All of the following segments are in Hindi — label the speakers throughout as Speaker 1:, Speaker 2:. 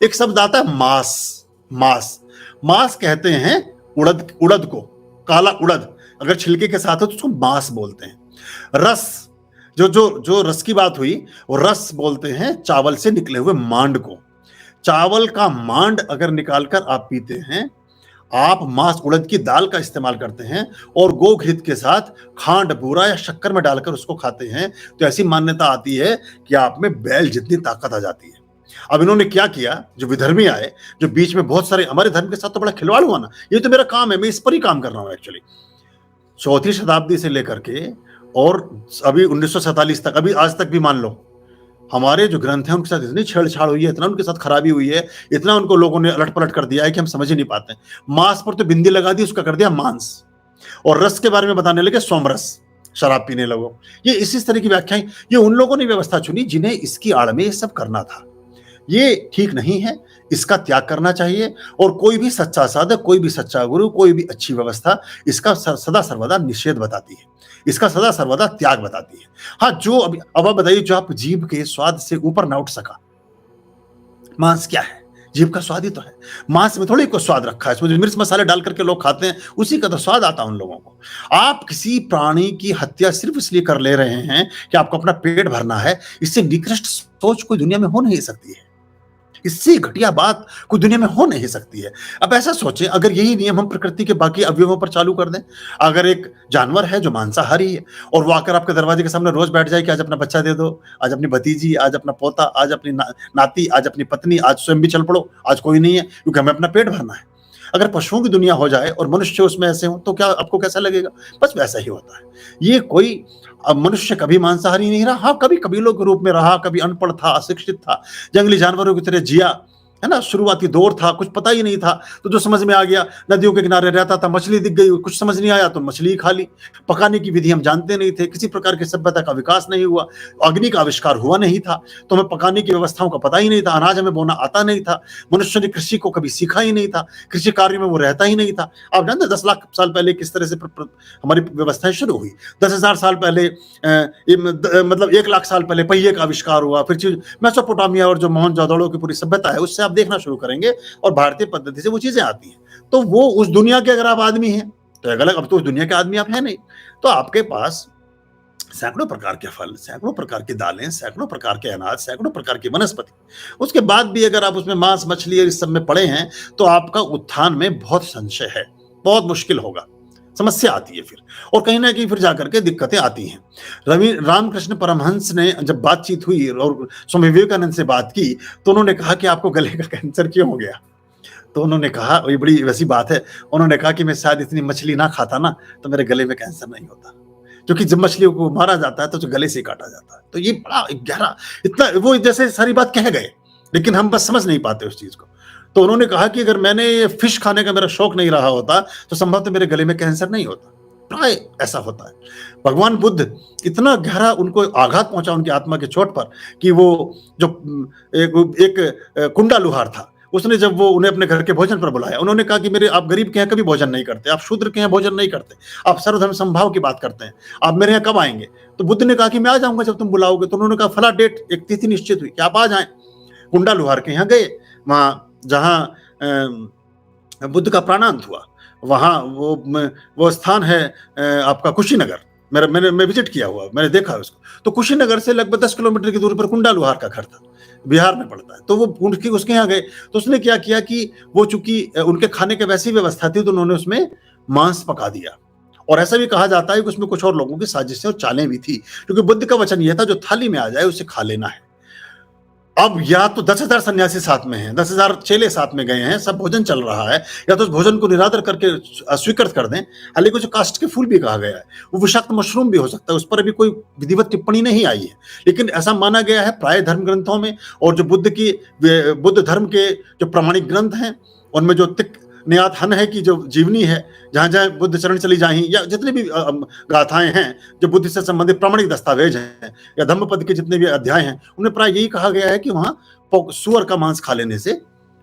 Speaker 1: एक शब्द आता है मांस। मांस मांस कहते हैं उड़द, उड़द को, काला उड़द अगर छिलके के साथ हो तो उसको मांस बोलते हैं। रस, जो जो जो रस की बात हुई, वो रस बोलते हैं चावल से निकले हुए मांड को। चावल का मांड अगर निकालकर आप पीते हैं, आप मांस उड़द की दाल का इस्तेमाल करते हैं और गोघृत के साथ खांड, बूरा या शक्कर में डालकर उसको खाते हैं, तो ऐसी मान्यता आती है कि आप में बैल जितनी ताकत आ जाती है। अब इन्होंने क्या किया, जो विधर्मी आए, जो बीच में बहुत सारे हमारे धर्म के साथ तो बड़ा खिलवाड़ हुआ ना, ये तो मेरा काम है, मैं इस पर ही काम कर रहा हूं एक्चुअली। चौथी शताब्दी से लेकर के और अभी 1947 तक, अभी आज तक भी मान लो, हमारे जो ग्रंथ हैं उनके साथ इतनी छेड़छाड़ हुई है, इतना उनके साथ खराबी हुई है, इतना उनको लोगों ने अलट पलट कर दिया है कि हम समझ ही नहीं पाते। मांस पर तो बिंदी लगा दी, उसका कर दिया मांस। और रस के बारे में बताने लगे सोमरस, शराब पीने लगो। ये इस तरह की व्याख्याएं, ये उन लोगों ने व्यवस्था चुनी जिन्हें इसकी आड़ में ये सब करना था। ये ठीक नहीं है, इसका त्याग करना चाहिए। और कोई भी सच्चा साधक, कोई भी सच्चा गुरु, कोई भी अच्छी व्यवस्था इसका सदा सर्वदा निषेध बताती है, इसका सदा सर्वदा त्याग बताती है। हाँ, जो अब आप बताइए, जो आप जीभ के स्वाद से ऊपर ना उठ सका, मांस क्या है? जीभ का स्वाद ही तो है। मांस में थोड़ी कोई स्वाद रखा है, इसमें जो मिर्च मसाले डाल करके लोग खाते हैं, उसी का तो स्वाद आता है उन लोगों को। आप किसी प्राणी की हत्या सिर्फ इसलिए कर ले रहे हैं कि आपको अपना पेट भरना है, इससे निकृष्ट सोच कोई दुनिया में हो नहीं सकती है। इससे घटिया बात कोई दुनिया में हो नहीं सकती है। अब ऐसा सोचें, अगर यही नियम हम प्रकृति के बाकी अवयवों पर चालू कर दें, अगर एक जानवर है जो मांसाहारी है और वो आकर आपके दरवाजे के सामने रोज बैठ जाए कि आज अपना बच्चा दे दो, आज अपनी भतीजी, आज अपना पोता, आज अपनी नाती, आज अपनी पत्नी, आज स्वयं भी चल पड़ो, आज कोई नहीं है क्योंकि हमें अपना पेट भरना है। अगर पशुओं की दुनिया हो जाए और मनुष्य उसमें ऐसे हो, तो क्या आपको कैसा लगेगा? बस वैसा ही होता है। ये कोई, अब मनुष्य कभी मांसाहारी नहीं रहा। हाँ, कभी कबीलों के रूप में रहा, कभी अनपढ़ था, अशिक्षित था, जंगली जानवरों की तरह जिया, है ना, शुरुआती दौर था, कुछ पता ही नहीं था, तो जो समझ में आ गया, नदियों के किनारे रहता था, मछली दिख गई, कुछ समझ नहीं आया तो मछली खा ली। पकाने की विधि हम जानते नहीं थे, किसी प्रकार की सभ्यता का विकास नहीं हुआ, अग्नि का आविष्कार हुआ नहीं था, तो हमें पकाने की व्यवस्थाओं का पता ही नहीं था, अनाज हमें बोना आता नहीं था, मनुष्य ने कृषि को कभी सीखा ही नहीं था, कृषि कार्य में वो रहता ही नहीं था। आप जानते 10 लाख साल पहले किस तरह से हमारी व्यवस्थाएं शुरू हुई। 10,000 साल पहले मतलब 1 लाख साल पहले पहिए का आविष्कार हुआ, फिर चीज मेसोपोटामिया और जो मोहनजोदड़ो की पूरी सभ्यता है उससे आप देखना शुरू करेंगे और भारतीय पद्धति से वो चीजें आती हैं। तो वो उस दुनिया के अगर आप आदमी हैं तो एक अलग, अब तो उस दुनिया के आदमी आप हैं नहीं, तो आपके पास सैकड़ों प्रकार के फल, सैकड़ों प्रकार की दालें, सैकड़ों प्रकार के अनाज, सैकड़ों प्रकार की वनस्पति, उसके बाद भी अगर आप उसमें मांस मछली और इस सब में पड़े हैं तो आपका उत्थान में बहुत संशय है, बहुत मुश्किल होगा, समस्या आती है फिर, और कहीं ना कहीं फिर जाकर के दिक्कतें आती हैं। रवि रामकृष्ण परमहंस ने जब बातचीत हुई और स्वामी विवेकानंद से बात की, तो उन्होंने कहा कि आपको गले का कैंसर क्यों हो गया? तो उन्होंने कहा, ये बड़ी वैसी बात है, उन्होंने कहा कि मैं शायद इतनी मछली ना खाता ना तो मेरे गले में कैंसर नहीं होता, क्योंकि जब मछलियों को मारा जाता है तो गले से काटा जाता है। तो ये बड़ा गहरा, इतना वो जैसे सारी बात कह गए, लेकिन हम बस समझ नहीं पाते उस चीज को। तो उन्होंने कहा कि अगर मैंने ये फिश खाने का मेरा शौक नहीं रहा होता तो संभवतः मेरे गले में कैंसर नहीं होता। प्राय ऐसा होता है। भगवान बुद्ध, इतना गहरा उनको आघात पहुंचा उनकी आत्मा के चोट पर कि वो जो एक कुंडा लुहार था, उसने जब वो उन्हें अपने घर के भोजन पर बुलाया, उन्होंने कहा कि मेरे, आप गरीब के यहाँ कभी भोजन नहीं करते, आप शूद्र के यहाँ भोजन नहीं करते, आप सर्वधर्म संभाव की बात करते हैं, आप मेरे यहाँ कब आएंगे? तो बुद्ध ने कहा कि मैं आ जाऊंगा जब तुम बुलाओगे। तो उन्होंने कहा फला डेट, एक तिथि निश्चित हुई कि आप आ जाएं। कुंडा लुहार के यहाँ गए, वहां जहाँ बुद्ध का प्राणांत हुआ, वहां वो स्थान है आपका कुशीनगर, मैं विजिट किया हुआ, मैंने देखा उसको। तो कुशीनगर से लगभग 10 किलोमीटर की दूरी पर कुंडा लुहार का घर था, बिहार में पड़ता है। तो वो उसके यहाँ गए, तो उसने क्या किया कि वो चूंकि उनके खाने की वैसी व्यवस्था थी तो उन्होंने उसमें मांस पका दिया। और ऐसा भी कहा जाता है कि उसमें कुछ और लोगों की साजिशें और चालें भी थी, क्योंकि बुद्ध का वचन यह था जो थाली में आ जाए उसे खा लेना है। अब या तो 10,000 सन्यासी साथ में हैं, 10,000 चेले साथ में गए हैं, सब भोजन चल रहा है, या तो उस भोजन को निरादर करके अस्वीकृत कर दें। हालांकि जो कास्ट के फूल भी कहा गया है, वो विषाक्त मशरूम भी हो सकता है, उस पर अभी कोई विधिवत टिप्पणी नहीं आई है, लेकिन ऐसा माना गया है प्राय धर्म ग्रंथों में, और जो बुद्ध धर्म के जो प्रमाणिक ग्रंथ हैं उनमें जो तिक नियात हन है कि जो जीवनी है, जहां जहां बुद्ध चरण चली जाही, या जितनी भी गाथाएं हैं जो बुद्ध से संबंधित प्रमाणिक दस्तावेज हैं, या धम्मपद के जितने भी अध्याय हैं, उन्हें प्राय यही कहा गया है कि वहां सुअर का मांस खा लेने से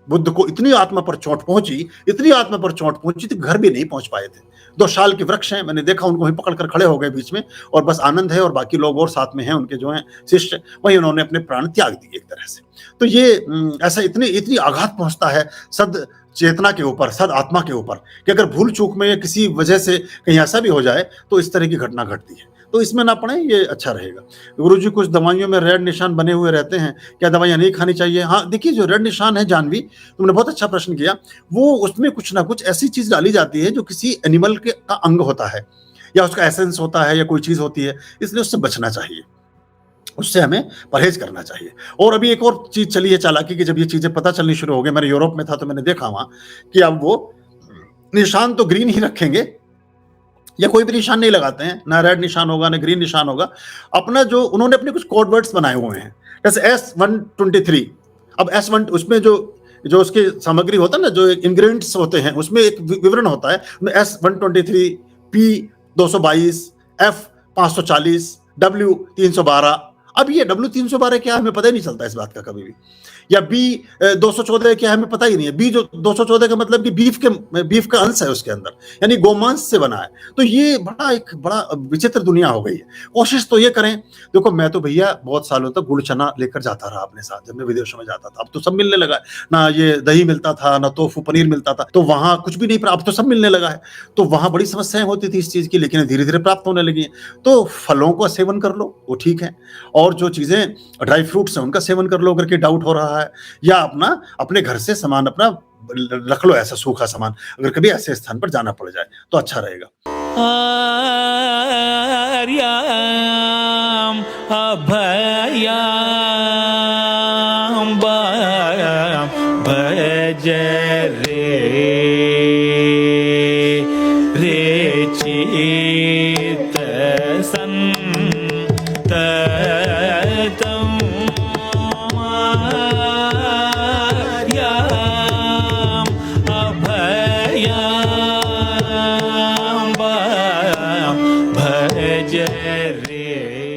Speaker 1: बुद्ध को इतनी आत्मा पर चोट पहुंची, इतनी आत्मा पर चोट पहुंची थी, घर भी नहीं पहुंच पाए थे। 2 साल के वृक्ष हैं, मैंने देखा उनको वहीं पकड़ कर खड़े हो गए बीच में, और बस आनंद है और बाकी लोग और साथ में हैं उनके जो हैं शिष्य, वहीं उन्होंने अपने प्राण त्याग दिए एक तरह से। तो ये ऐसा इतनी इतनी आघात पहुंचता है सद चेतना के ऊपर, सद आत्मा के ऊपर, कि अगर भूल चूक में या किसी वजह से कहीं ऐसा भी हो जाए तो इस तरह की घटना घटती है। तो इसमें ना पड़े, ये अच्छा रहेगा। गुरुजी, कुछ दवाइयों में रेड निशान बने हुए रहते हैं, क्या दवाइयाँ नहीं खानी चाहिए? हाँ, देखिए जो रेड निशान है जानवी, तुमने बहुत अच्छा प्रश्न किया, वो उसमें कुछ ना कुछ ऐसी चीज डाली जाती है जो किसी एनिमल के का अंग होता है, या उसका एसेंस होता है, या कोई चीज होती है, इसलिए उससे बचना चाहिए, उससे हमें परहेज करना चाहिए। और अभी एक और चीज चली है चालाकी की, जब ये चीजें पता चलनी शुरू हो गई, मैंने यूरोप में था तो मैंने देखा वहां कि अब वो निशान तो ग्रीन ही रखेंगे, या कोई भी निशान नहीं लगाते हैं, ना रेड निशान होगा ना ग्रीन निशान होगा। अपना जो उन्होंने अपने कुछ कोड वर्ड्स बनाए हुए हैं, जैसे S123, अब S1 उसमें जो जो उसकी सामग्री होता है ना, जो इंग्रेडिएंट्स होते हैं उसमें एक विवरण होता है, S123, P222, F540, W312। अब ये W312 क्या है हमें पता ही नहीं चलता इस बात का कभी भी, या B214 क्या है हमें पता ही नहीं है। B214 का मतलब कि बीफ का अंश है उसके अंदर, यानी गोमांस से बना है। तो ये एक बड़ा विचित्र दुनिया हो गई है। कोशिश तो ये करें, देखो मैं तो भैया बहुत सालों तक गुड़ चना लेकर जाता रहा अपने साथ जब मैं विदेशों में जाता था। अब तो सब मिलने लगा है, ना ये दही मिलता था, ना टोफू पनीर मिलता था, तो वहां कुछ भी नहीं, अब तो सब मिलने लगा है। तो वहां बड़ी समस्याएं होती थी इस चीज की, लेकिन धीरे धीरे प्राप्त होने लगी है। तो फलों का सेवन कर लो, वो ठीक है, और जो चीजें ड्राई फ्रूट्स हैं उनका सेवन कर लो अगर कोई डाउट हो रहा है, या अपना अपने घर से सामान अपना रख लो, ऐसा सूखा सामान, अगर कभी ऐसे स्थान पर जाना पड़ जाए तो अच्छा रहेगा।
Speaker 2: आर्याम अभयाम भज रे चित संततम आर्याम अभयाम भज रे।